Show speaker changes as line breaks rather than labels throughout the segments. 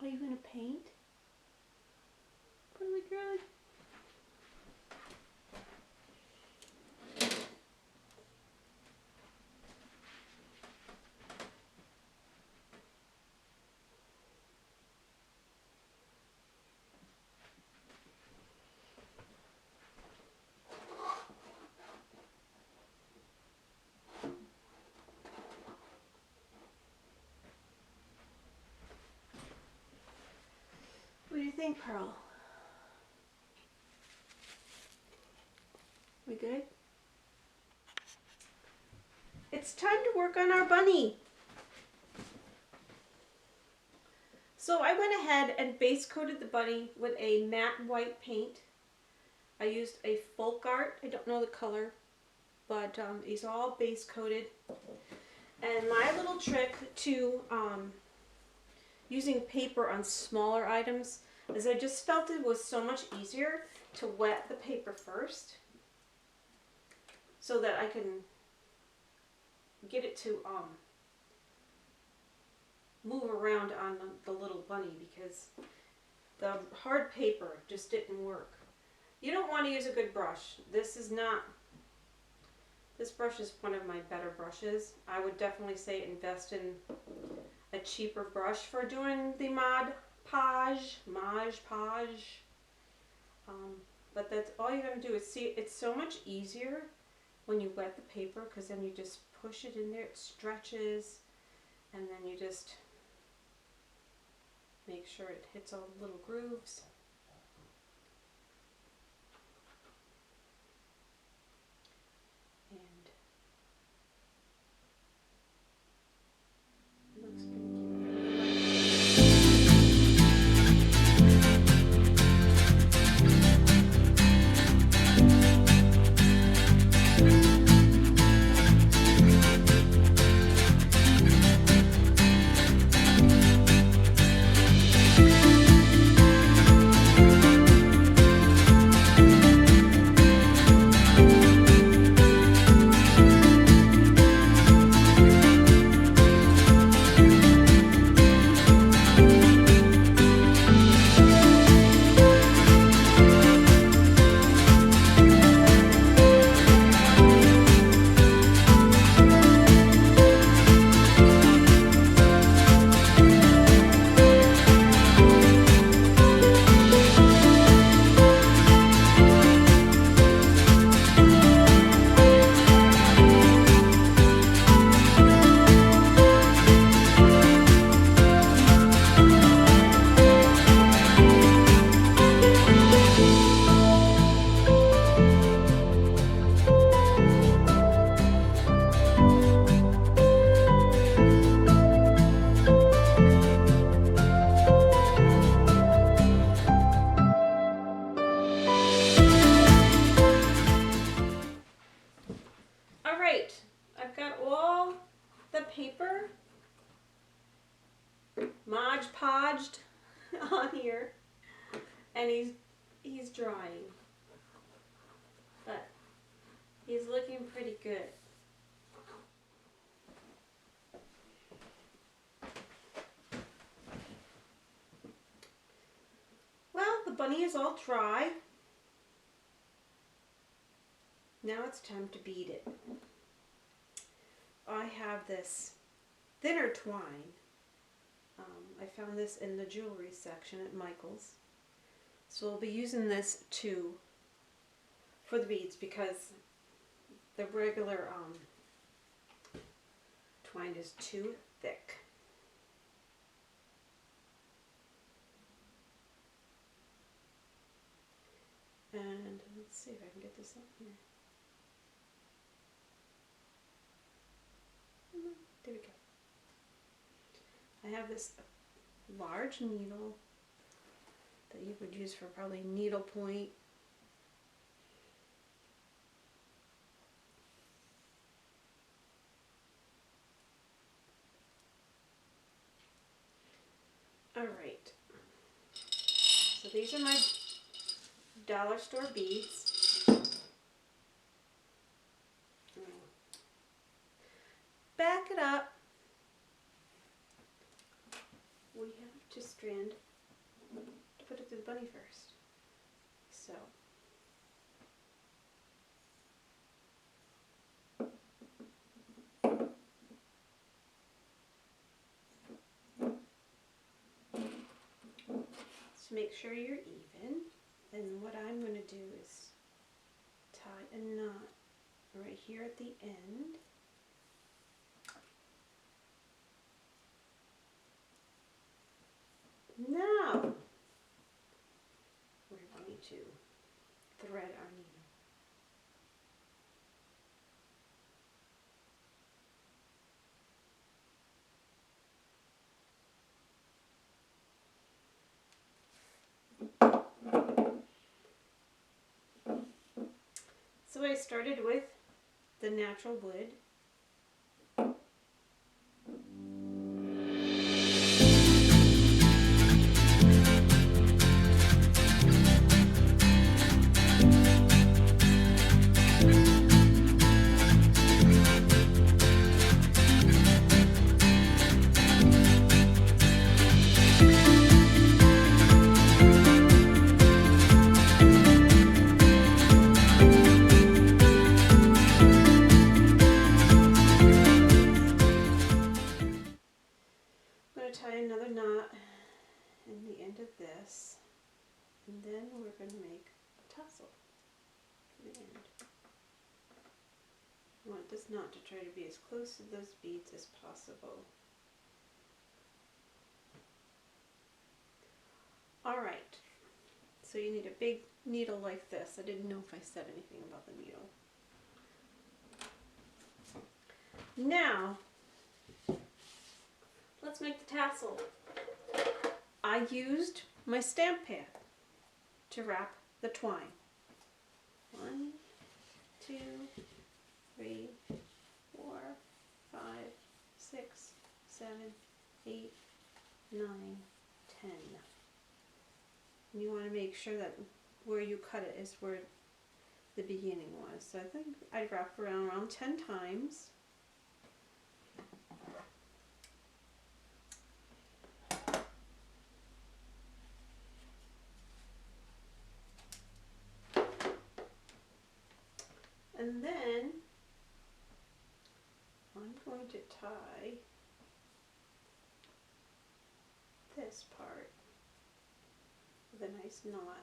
Are you going to paint? Really good. What do you think, Pearl? We good? It's time to work on our bunny. So I went ahead and base coated the bunny with a matte white paint. I used a folk art, I don't know the color, but it's all base coated. And my little trick to using paper on smaller items is I just felt it was so much easier to wet the paper first so that I can get it to move around on the little bunny, because the hard paper just didn't work. You don't want to use a good brush. This brush is one of my better brushes. I would definitely say invest in a cheaper brush for doing the Mod Podge. But that's all you're going to do is see, it's so much easier when you wet the paper, because then you just push it in there, it stretches, and then you just make sure it hits all the little grooves. And it looks pretty cute. Paper Mod Podged on here, and he's drying, but he's looking pretty good. Well, the bunny is all dry. Now it's time to bead it. I have this thinner twine. I found this in the jewelry section at Michael's. So we'll be using this for the beads, because the regular twine is too thick. And let's see if I can get this up here. There we go. I have this large needle that you would use for probably needle point. Alright, so these are my dollar store beads. Back it up. We have to strand to put it through the bunny first. So to make sure you're even, then what I'm going to do is tie a knot right here at the end. Now we're going to thread our needle. So I started with the natural wood. Tie another knot in the end of this, and then we're going to make a tassel for the end. I want this knot to try to be as close to those beads as possible. Alright, so you need a big needle like this. I didn't know if I said anything about the needle. Now, let's make the tassel. I used my stamp pad to wrap the twine. 1, 2, 3, 4, 5, 6, 7, 8, 9, 10. And you want to make sure that where you cut it is where the beginning was. So I think I wrap around 10 times. And then I'm going to tie this part with a nice knot.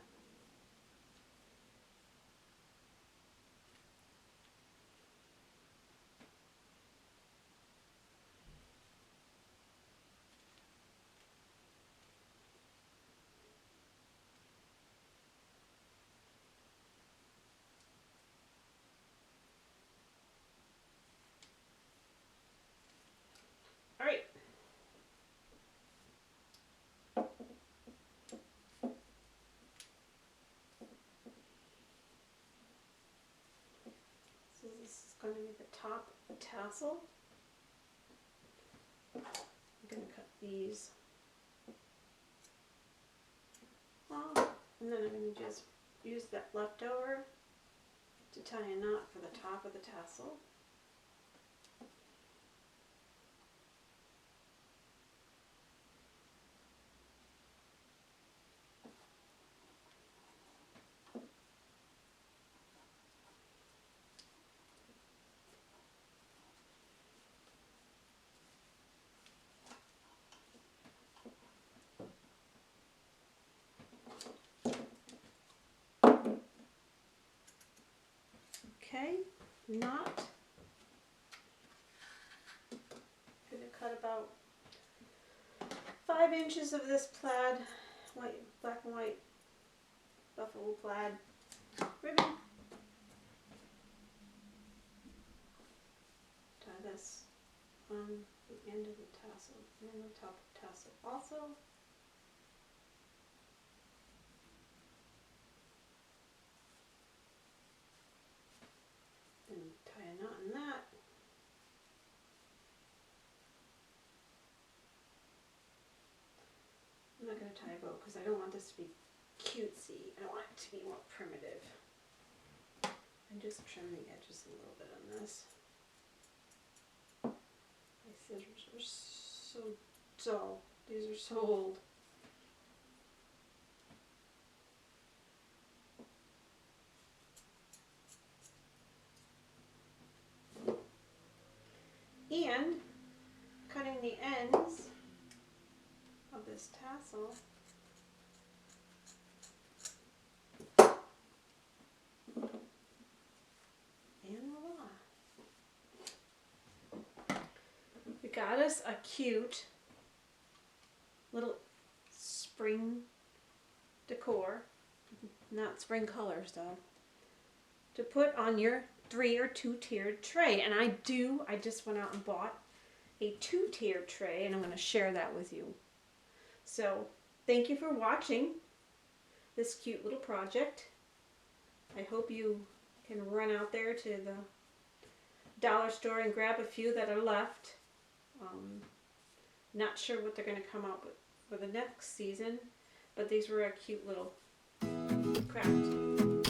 Alright. So this is going to be the top tassel. I'm going to cut these off, and then I'm going to just use that leftover to tie a knot for the top of the tassel. Okay, knot. I'm going to cut about 5 inches of this plaid, black and white buffalo plaid ribbon. Tie this on the end of the tassel and the top of the tassel also. Then tie a knot in that. I'm not going to tie a bow because I don't want this to be cutesy. I want it to be more primitive. And just trim the edges a little bit on this. My scissors are so dull. These are so old. this tassel. And voila. We got us a cute little spring decor, not spring colors though, to put on your 3 or 2-tiered tray. And I just went out and bought a 2-tiered tray, and I'm going to share that with you. So thank you for watching this cute little project. I hope you can run out there to the dollar store and grab a few that are left. Not sure what they're going to come out with for the next season, but these were a cute little craft.